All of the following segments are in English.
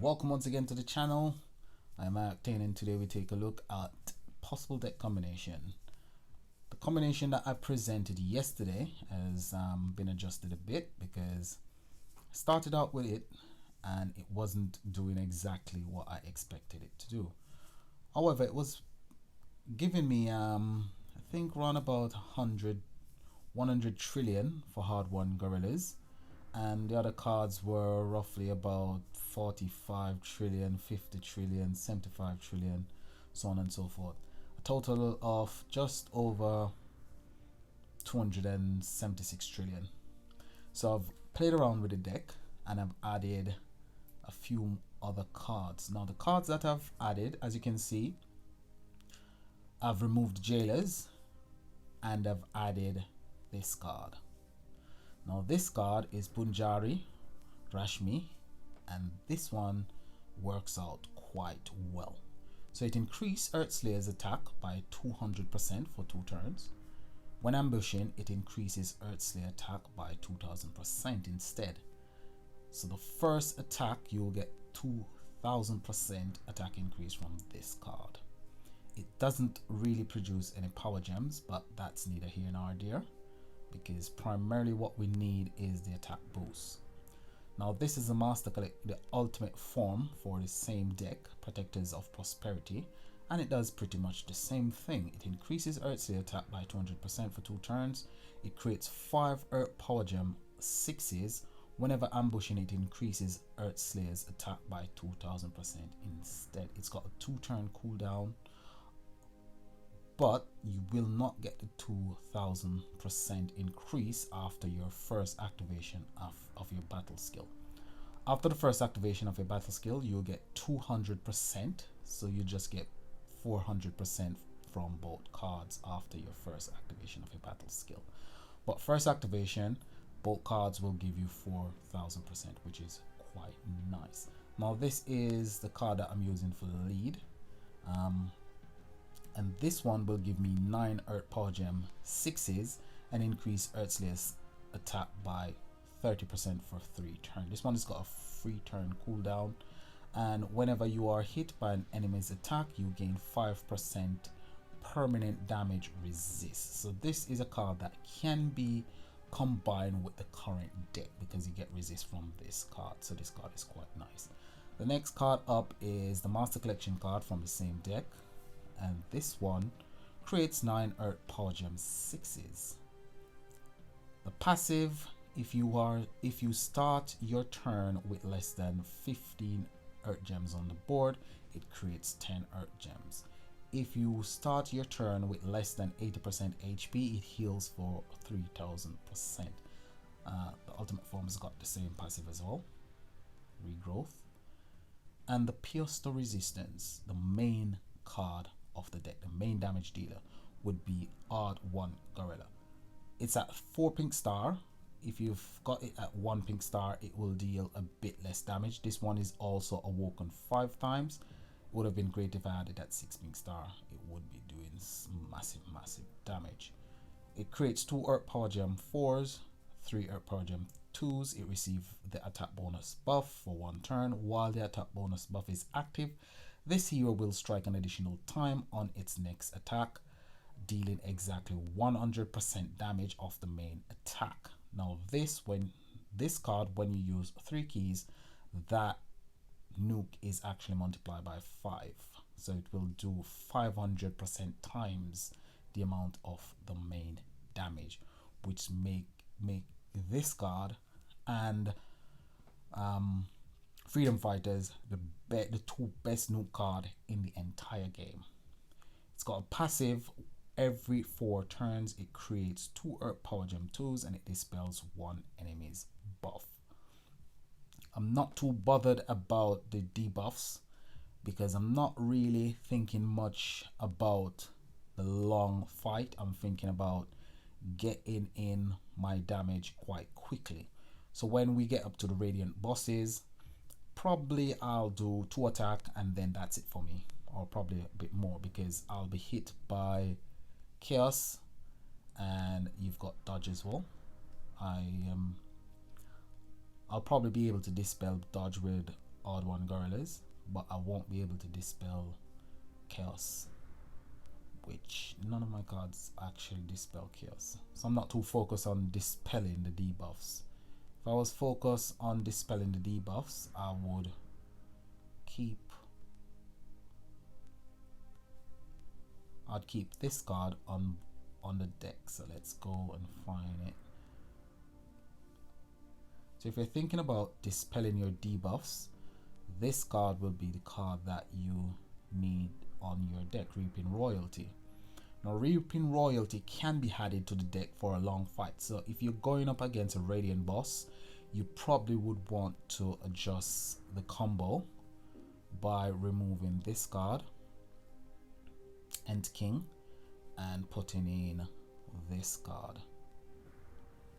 Welcome once again to the channel. I'm Octane and today we take a look at possible deck combination. The combination that I presented yesterday has been adjusted a bit because I started out with it and it wasn't doing exactly what I expected it to do. However, it was giving me I think around about 100 trillion for hard won gorillas, and the other cards were roughly about 45 trillion, 50 trillion, 75 trillion, so on and so forth. A total of just over 276 trillion. So I've played around with the deck and I've added a few other cards. Now the cards that I've added, as you can see, I've removed jailers and I've added this card. Now this card is Punjari, Rashmi, and this one works out quite well. So it increases Earthslayer's attack by 200% for 2 turns. When ambushing, it increases Earthslayer attack by 2000% instead. So the first attack, you'll get 2000% attack increase from this card. It doesn't really produce any power gems, but that's neither here nor there, because primarily what we need is the attack boost. Now this is a Master Collect, the ultimate form for the same deck, Protectors of Prosperity, and it does pretty much the same thing. It increases Earthslayer attack by 200% for 2 turns. It creates 5 Earth Power Gem 6s. Whenever ambushing, it increases Earthslayer's attack by 2000% instead. It's got a 2-turn cooldown, but you will not get the 2000% increase after your first activation of your battle skill. After the first activation of your battle skill, you'll get 200%, so you just get 400% from both cards after your first activation of your battle skill. But first activation, both cards will give you 4000%, which is quite nice. Now this is the card that I'm using for the lead. And this one will give me 9 Earth Power Gem 6s and increase Earthslayer's attack by 30% for 3 turns. This one has got a 3-turn cooldown, and whenever you are hit by an enemy's attack, you gain 5% permanent damage resist. So this is a card that can be combined with the current deck because you get resist from this card. So this card is quite nice. The next card up is the Master Collection card from the same deck, and this one creates 9 Earth Power Gem 6s. The passive, if you start your turn with less than 15 Earth Gems on the board, it creates 10 Earth Gems. If you start your turn with less than 80% HP, it heals for 3000%. The ultimate form has got the same passive as well, regrowth. And the Pierce to Resistance, the main card of the deck, the main damage dealer, would be Odd 1 Gorilla. It's at 4 pink star. If you've got it at 1 pink star, it will deal a bit less damage. This one is also awoken 5 times. It would have been great if I had it at 6 pink star. It would be doing massive damage. It creates 2 Earth Power Gem 4s, 3 Earth Power Gem 2s. It receives the attack bonus buff for 1 turn. While the attack bonus buff is active, this hero will strike an additional time on its next attack, dealing exactly 100% damage of the main attack. Now this card, when you use 3 keys, that nuke is actually multiplied by 5, so it will do 500% times the amount of the main damage, which make this card and Freedom Fighters the 2 best nuke card in the entire game. It's got a passive. Every 4 turns it creates 2 Earth Power Gem 2s and it dispels 1 enemy's buff. I'm not too bothered about the debuffs because I'm not really thinking much about the long fight. I'm thinking about getting in my damage quite quickly. So when we get up to the Radiant bosses, probably I'll do 2 attack and then that's it for me, or probably a bit more because I'll be hit by Chaos and you've got dodge as well. I'll probably be able to dispel dodge with odd one gorillas, but I won't be able to dispel chaos, which none of my cards actually dispel chaos. So I'm not too focused on dispelling the debuffs. If I was focused on dispelling the debuffs, I would I'd keep this card on the deck. So let's go and find it. So if you're thinking about dispelling your debuffs, this card will be the card that you need on your deck, Reaping Royalty. Now Reaping Royalty can be added to the deck for a long fight. So if you're going up against a Radiant boss, you probably would want to adjust the combo by removing this card, End King, and putting in this card,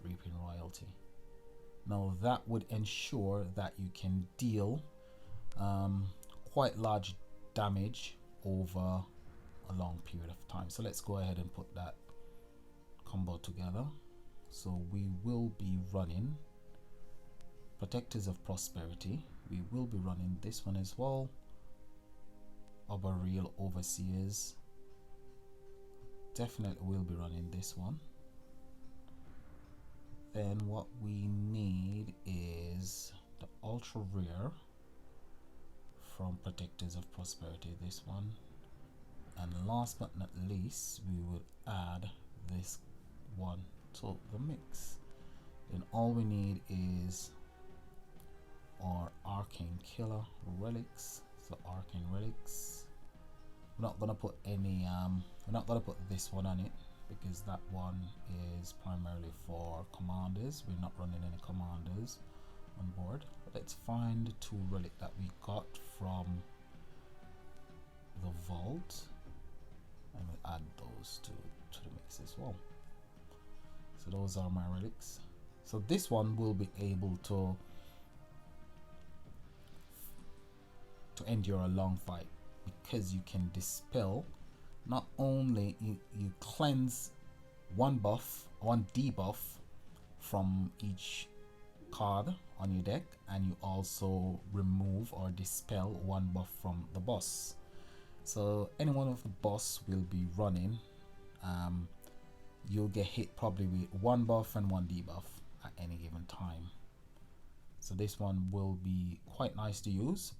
Reaping Royalty. Now that would ensure that you can deal quite large damage over a long period of time. So let's go ahead and put that combo together. So we will be running Protectors of Prosperity. We will be running this one as well, Arboreal Overseers. Definitely will be running this one. Then what we need is the ultra rare from Protectors of Prosperity, this one. And last but not least, we would add this one to the mix. Then all we need is our Arcane Killer relics. So Arcane relics. We're not gonna put any we're not gonna put this one on it, because that one is primarily for commanders. We're not running any commanders on board. But let's find the two relic that we got from the vault, and we'll add those to the mix as well. So those are my relics. So this one will be able to endure a long fight, because you can dispel. Not only you cleanse one debuff from each card on your deck, and you also remove or dispel one buff from the boss. So any one of the boss will be running, you'll get hit probably with one buff and one debuff at any given time. So this one will be quite nice to use,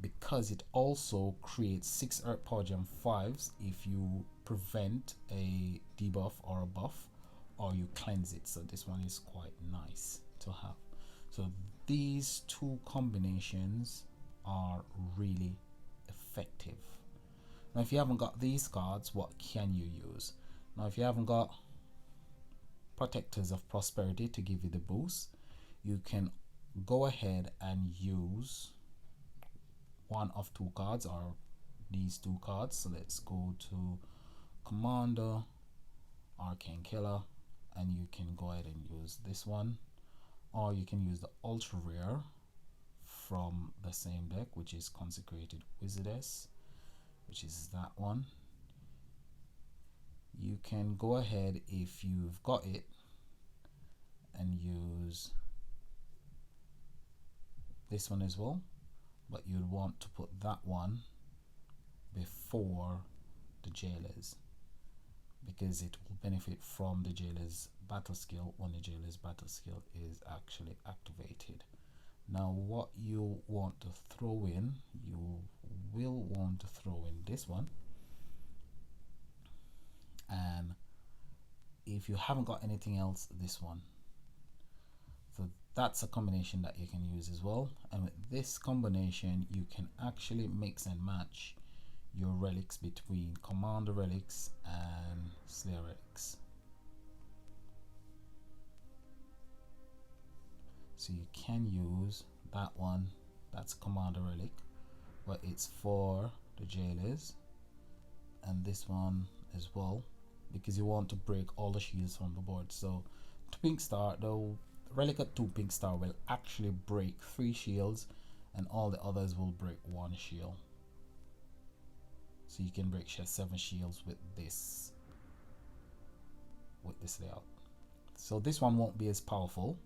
because it also creates 6 Earth Power Gem 5s if you prevent a debuff or a buff, or you cleanse it. So this one is quite nice to have. So these two combinations are really effective. Now if you haven't got these cards, what can you use? Now if you haven't got Protectors of Prosperity to give you the boost, you can go ahead and use one of two cards, or these two cards. So let's go to Commander, Arcane Killer, and you can go ahead and use this one, or you can use the ultra rare from the same deck, which is Consecrated Wizardess, which is that one. You can go ahead, if you've got it, and use this one as well, but you'd want to put that one before the Jailers, because it will benefit from the Jailer's battle skill when the Jailer's battle skill is actually activated. Now what you want to throw in, you will want to throw in this one, and if you haven't got anything else, this one. So that's a combination that you can use as well. And with this combination, you can actually mix and match your relics between Commander relics and Slayer relics. So you can use that one, that's Commander relic, but it's for the Jailers, and this one as well, because you want to break all the shields from the board. So 2 pink star, the relic at 2 pink star will actually break 3 shields, and all the others will break 1 shield. So you can break 7 shields with this layout. So this one won't be as powerful,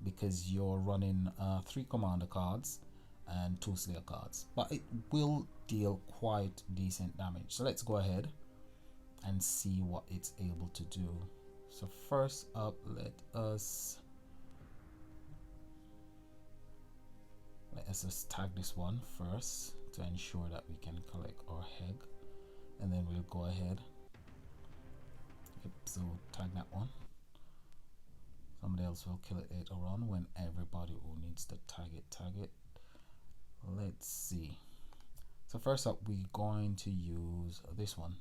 because you're running 3 commander cards and 2 Slayer cards, but it will deal quite decent damage. So let's go ahead and see what it's able to do. So first up, let us just tag this one first to ensure that we can collect our egg, and then we'll go ahead. Yep, so tag that one. Somebody else will kill it later on when everybody who needs to tag it. Let's see. So first up, we're going to use this one,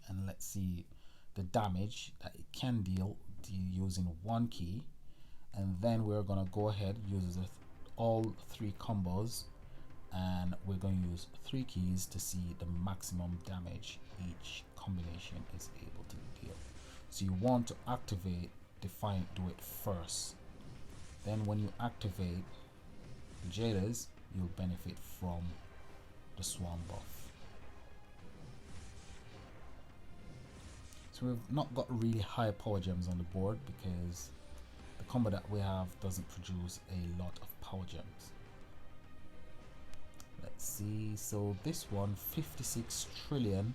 and let's see the damage that it can deal using 1 key, and then we're gonna go ahead use all 3 combos, and we're going to use 3 keys to see the maximum damage each combination is able to deal. So you want to activate Defiant Do It first. Then when you activate the Jailers, you'll benefit from the Swarm buff. So we've not got really high power gems on the board because the combo that we have doesn't produce a lot of power gems. Let's see, so this one 56 trillion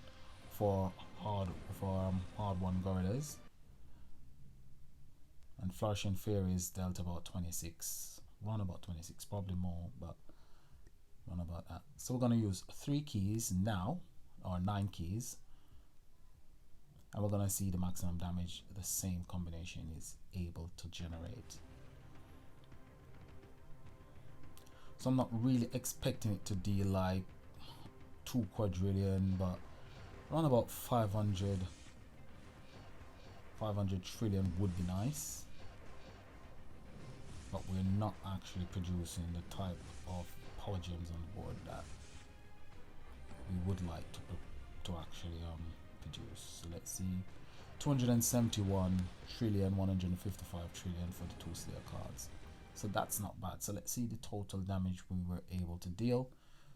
for hard 1 gorillas, and Flourishing Fairies dealt about 26, run about 26, probably more, but run about that. So we're going to use 3 keys now, or 9 keys, and we're going to see the maximum damage the same combination is able to generate. So I'm not really expecting it to deal like 2 quadrillion, but around about 500 trillion would be nice. But we're not actually producing the type of power gems on the board that we would like to actually produce. So let's see, 271 trillion, 155 trillion for the 2 Slayer cards. So that's not bad. So let's see the total damage we were able to deal.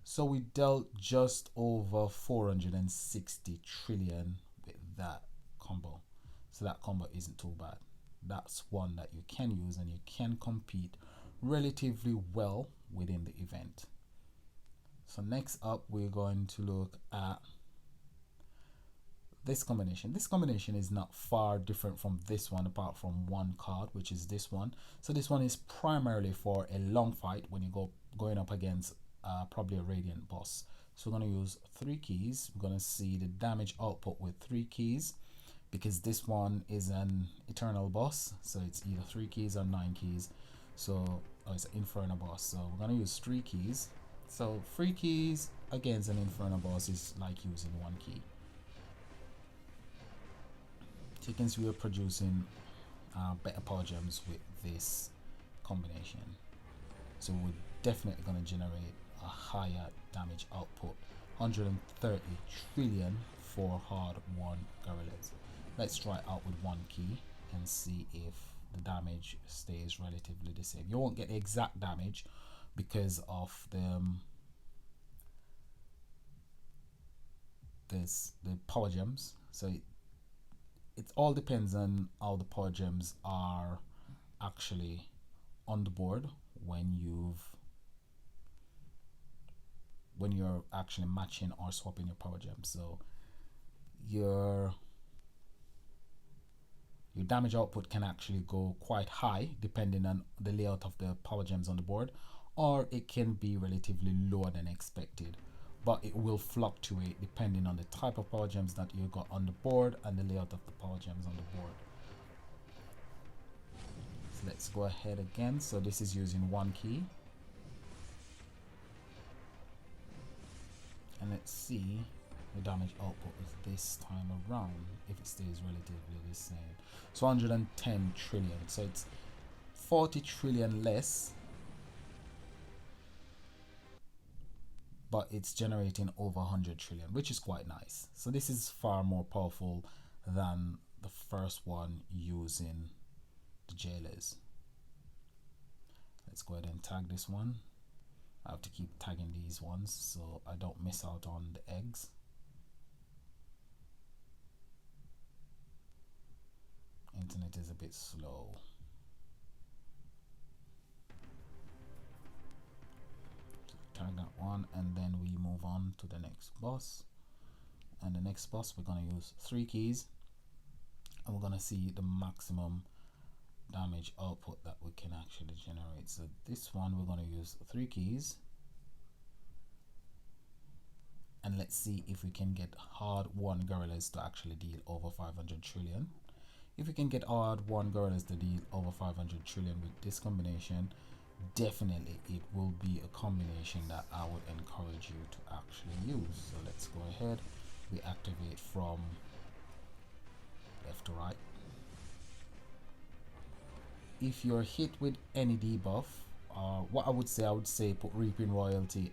So we dealt just over 460 trillion with that combo. So that combo isn't too bad. That's one that you can use and you can compete relatively well within the event. So next up, we're going to look at this combination. This combination is not far different from this one, apart from 1 card, which is this one. So this one is primarily for a long fight when you going up against probably a Radiant boss. So we're going to use 3 keys. We're going to see the damage output with 3 keys, because this one is an Eternal boss, so it's either 3 keys or 9 keys. So it's an Inferno boss, so we're going to use 3 keys. So 3 keys against an Inferno boss is like using 1 key. So you can see we're producing better power gems with this combination. So we're definitely going to generate a higher damage output. 130 trillion for hard 1 gorillas. Let's try out with 1 key and see if the damage stays relatively the same. You won't get the exact damage because of the power gems. So it all depends on how the power gems are actually on the board when you're actually matching or swapping your power gems. So your damage output can actually go quite high depending on the layout of the power gems on the board, or it can be relatively lower than expected, but it will fluctuate depending on the type of power gems that you got on the board and the layout of the power gems on the board. So let's go ahead again. So this is using 1 key, and let's see the damage output is this time around if it stays relatively the same. So 110 trillion, so it's 40 trillion less, but it's generating over 100 trillion, which is quite nice. So this is far more powerful than the first one using the Jailers. Let's go ahead and tag this one. I have to keep tagging these ones so I don't miss out on the eggs. Internet is a bit slow. one, and then we move on to the next boss. And the next boss, we're going to use 3 keys, and we're going to see the maximum damage output that we can actually generate. So this one, we're going to use 3 keys, and let's see if we can get hard 1 gorillas to actually deal over 500 trillion. If we can get hard 1 gorillas to deal over 500 trillion with this combination, definitely it will be a combination that I would encourage you to actually use. So let's go ahead, we activate from left to right. If you're hit with any debuff, what I would say put Reaping Royalty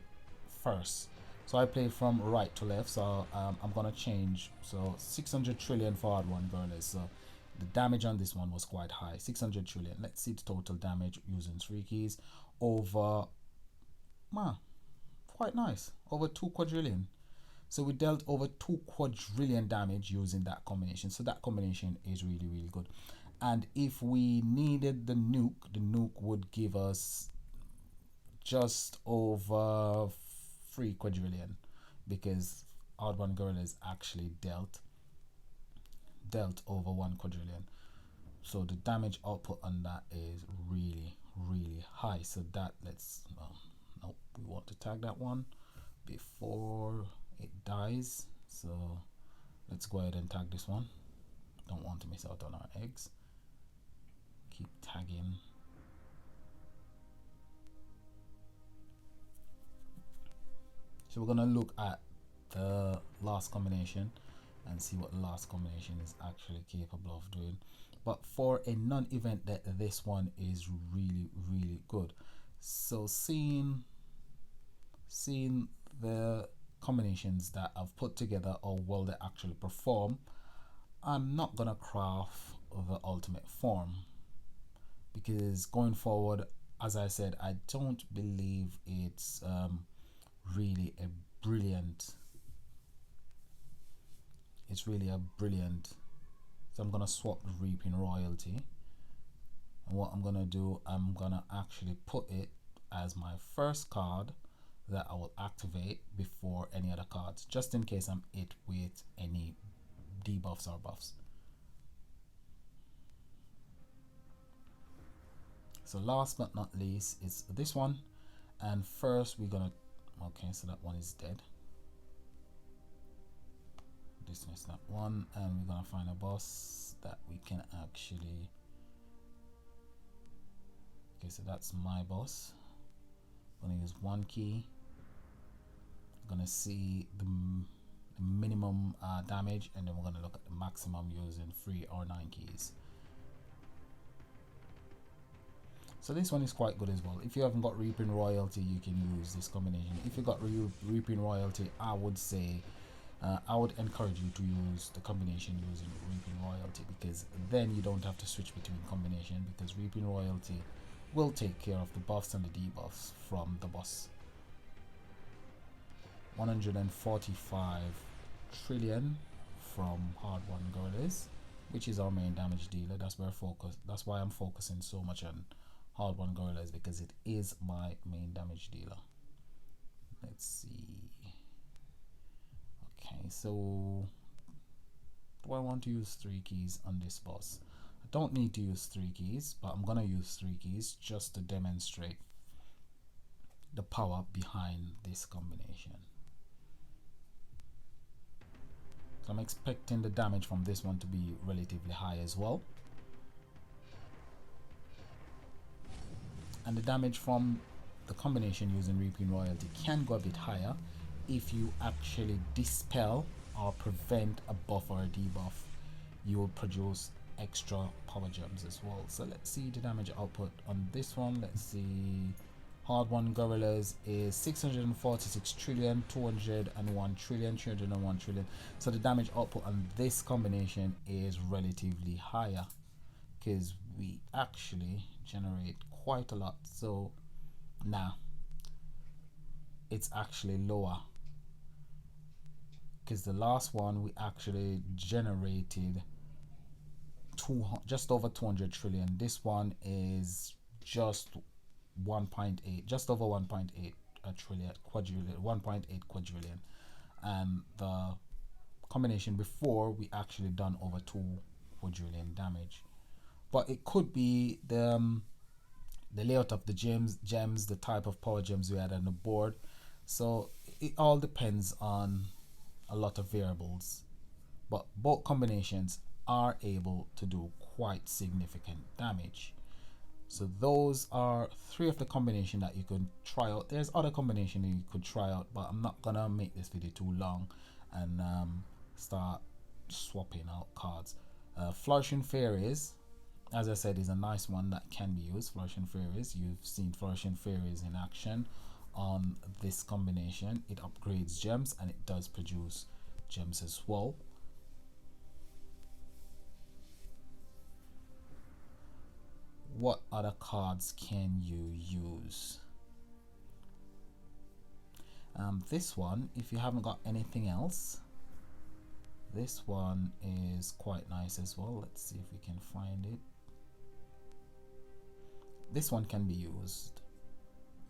first. So I played from right to left, so I'm gonna change. So 600 trillion for hard 1 gorillas. So the damage on this one was quite high, 600 trillion. Let's see the total damage using 3 keys over, quite nice, over 2 quadrillion. So we dealt over 2 quadrillion damage using that combination. So that combination is really, really good. And if we needed the nuke would give us just over 3 quadrillion, because hard 1 gorillas actually dealt over 1 quadrillion. So the damage output on that is really, really high. So that, let's nope, we want to tag that one before it dies. So let's go ahead and tag this one. Don't want to miss out on our eggs. Keep tagging. So we're gonna look at the last combination and see what the last combination is actually capable of doing. But for a non-event that, this one is really, really good. So seeing the combinations that I've put together, or will they actually perform, I'm not gonna craft the ultimate form, because going forward, as I said, I don't believe it's really a brilliant, so I'm gonna swap the Reaping Royalty, and what I'm gonna do, I'm gonna actually put it as my first card that I will activate before any other cards, just in case I'm hit with any debuffs or buffs. So last but not least is this one, and first we're gonna, okay, so that one is dead. Dismiss that one, and we're gonna find a boss that we can actually, okay, so that's my boss. I'm gonna use 1 key. I'm gonna see the minimum damage, and then we're gonna look at the maximum using 3 or 9 keys. So this one is quite good as well. If you haven't got Reaping Royalty, you can use this combination. If you got Reaping Royalty, I would say I would encourage you to use the combination using Reaping Royalty, because then you don't have to switch between combination, because Reaping Royalty will take care of the buffs and the debuffs from the boss. 145 trillion from hard 1 gorillas, which is our main damage dealer. That's why I'm focusing so much on hard 1 gorillas, because it is my main damage dealer. Let's see. Okay, so do I want to use 3 keys on this boss? I don't need to use 3 keys, but I'm gonna use 3 keys just to demonstrate the power behind this combination. So I'm expecting the damage from this one to be relatively high as well, and the damage from the combination using Reaping Royalty can go a bit higher if you actually dispel or prevent a buff or a debuff. You will produce extra power gems as well. So let's see the damage output on this one. Let's see, hard 1 gorillas is 646 trillion, 201 trillion, 301 trillion. So the damage output on this combination is relatively higher, because we actually generate quite a lot. So now it's actually lower, because the last one we actually generated just over 200 trillion. This one is just 1.8, just over 1.8, a trillion, quadrillion, 1.8 quadrillion, and the combination before we actually done over 2 quadrillion damage. But it could be the layout of the gems, the type of power gems we had on the board. So it all depends on a lot of variables, but both combinations are able to do quite significant damage. So those are 3 of the combination that you could try out. There's other combination you could try out, but I'm not gonna make this video too long and start swapping out cards. Flourishing Fairies, as I said, is a nice one that can be used. Flourishing Fairies, you've seen Flourishing Fairies in action on this combination. It upgrades gems and it does produce gems as well. What other cards can you use? This one, if you haven't got anything else, this one is quite nice as well. Let's see if we can find it. This one can be used.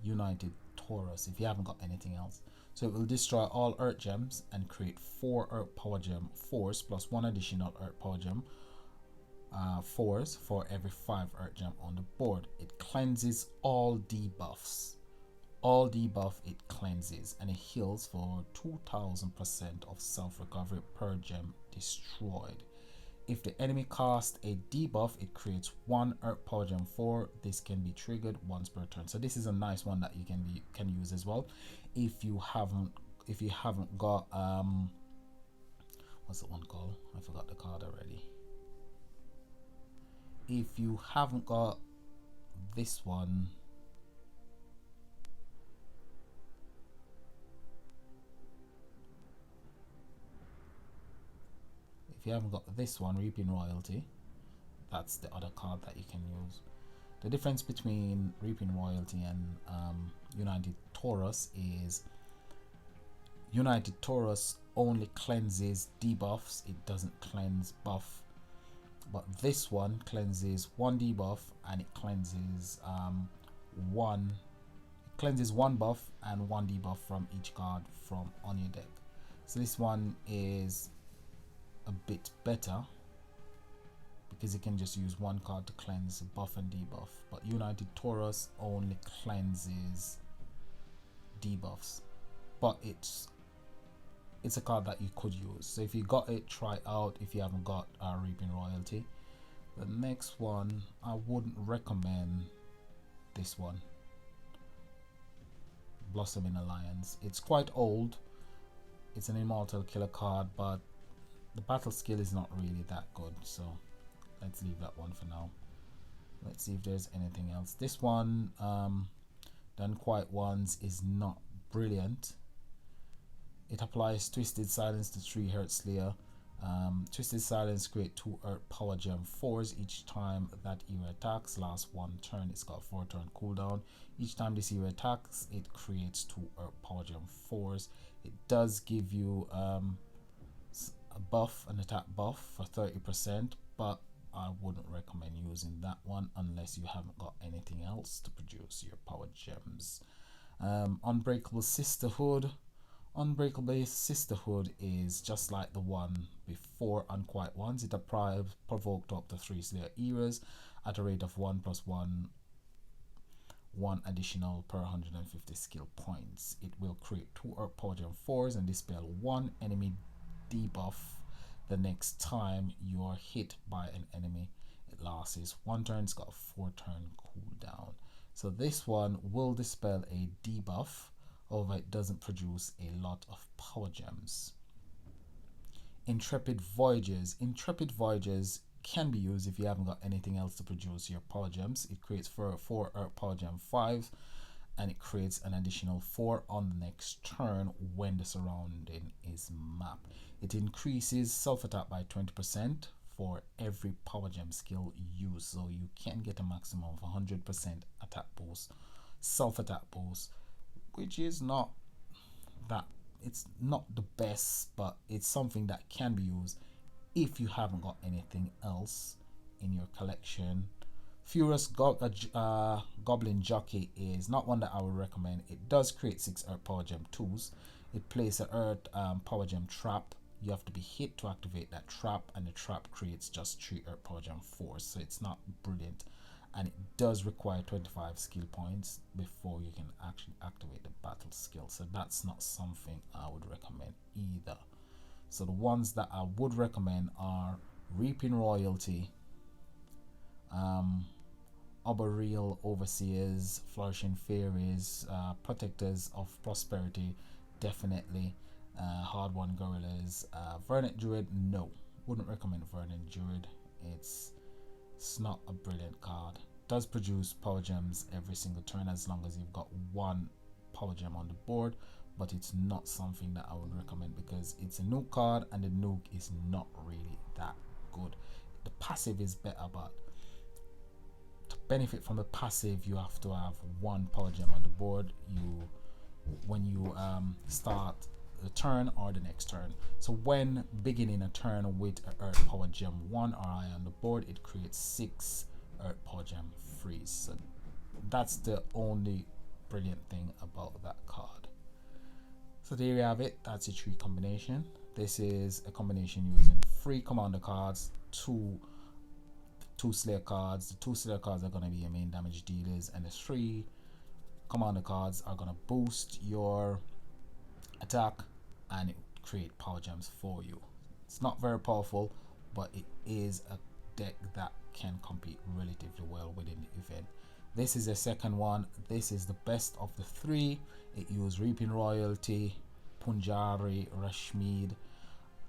United Taurus, if you haven't got anything else. So it will destroy all Earth Gems and create 4 Earth Power Gem 4s plus 1 additional Earth Power Gem 4s for every 5 Earth Gem on the board. It cleanses all debuffs. All debuff it cleanses, and it heals for 2000% of self-recovery per gem destroyed. If the enemy casts a debuff, it creates 1 Earth Power Gem 4. This can be triggered once per turn. So this is a nice one that you can use as well. If you haven't got what's that one called? I forgot the card already. If you haven't got this one, Reaping Royalty, that's the other card that you can use. The difference between Reaping Royalty and United Taurus is United Taurus only cleanses debuffs, it doesn't cleanse buff. But this one cleanses 1 debuff and it cleanses one buff and 1 debuff from each card from on your deck. So this one is a bit better because you can just use 1 card to cleanse buff and debuff, but United Taurus only cleanses debuffs. But it's a card that you could use. So if you got it, try it out. If you haven't got Reaping Royalty. The next one, I wouldn't recommend this one, Blossoming Alliance. It's quite old. It's an immortal killer card, but the battle skill is not really that good, so let's leave that one for now. Let's see if there's anything else. This one, Done Quite Once, is not brilliant. It applies Twisted Silence to 3 Hurt Slayer. Twisted Silence create 2 Earth Power Gem 4s each time that era attacks. Lasts 1 turn. It's got 4 turn cooldown. Each time this era attacks, it creates 2 Earth Power Gem 4s. It does give you a buff, an attack buff for 30%, but I wouldn't recommend using that one unless you haven't got anything else to produce your power gems. Unbreakable Sisterhood. Unbreakable Sisterhood is just like the one before Unquiet Ones. It provoked up to 3 Slayer eras at a rate of 1 + 1 additional per 150 skill points. It will create 2 Earth Power Gem 4s and dispel 1 enemy debuff the next time you are hit by an enemy. It lasts 1 turn. It's got a 4 turn cooldown. So this one will dispel a debuff, although it doesn't produce a lot of power gems. Intrepid Voyagers. Intrepid Voyagers can be used if you haven't got anything else to produce your power gems. It creates 4 Earth Power Gem 5 and it creates an additional 4 on the next turn when the surrounding is mapped. It increases self-attack by 20% for every power gem skill used, so you can get a maximum of 100% attack boost, self-attack boost, which is not that, it's not the best, but it's something that can be used if you haven't got anything else in your collection Furious Goblin Jockey is not one that I would recommend. It does create 6 Earth Power Gem 2s. It plays an Earth Power Gem trap. You have to be hit to activate that trap, and the trap creates just 3 Earth Power Gem 4s, so it's not brilliant. And it does require 25 skill points before you can actually activate the battle skill, so that's not something I would recommend either. So the ones that I would recommend are Reaping Royalty, Arboreal Overseers, Flourishing Fairies, Protectors of Prosperity, definitely. Hard-won Gorillas, Verdant Druid, no, wouldn't recommend Verdant Druid. It's not a brilliant card. Does produce power gems every single turn as long as you've got 1 power gem on the board, but it's not something that I would recommend because it's a nuke card and the nuke is not really that good. The passive is better, but to benefit from the passive you have to have 1 power gem on the board when you start the turn or the next turn. So when beginning a turn with a Earth Power Gem 1 or I on the board, it creates 6 Earth Power Gem freeze. So that's the only brilliant thing about that card. So there you have it. That's a 3 combination. This is a combination using 3 commander cards, 2 Slayer cards. The 2 Slayer cards are going to be your main damage dealers, and the 3 commander cards are going to boost your attack and it create power gems for you. It's not very powerful, but it is a deck that can compete relatively well within the event. This is the second one. This is the best of the 3. It used Reaping Royalty, Punjari, Rashmid,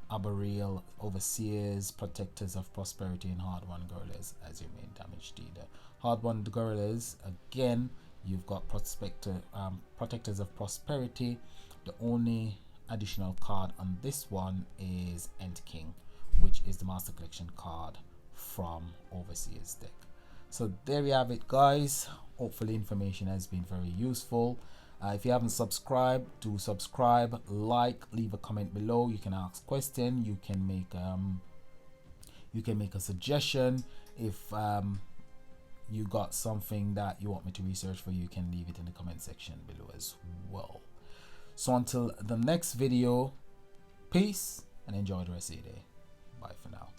Arboreal Overseers, Protectors of Prosperity, and Hard-won Gorillas as your main damage dealer. Hard-won Gorillas, again, you've got Protectors of Prosperity. The only additional card on this one is Ent King, which is the Master Collection card from Overseer's deck. So there you have it, guys. Hopefully information has been very useful. If you haven't subscribed, do subscribe, like, leave a comment below. You can ask question, you can make a suggestion. If you got something that you want me to research for you, can leave it in the comment section below as well. So until the next video, peace and enjoy the rest of your day. Bye for now.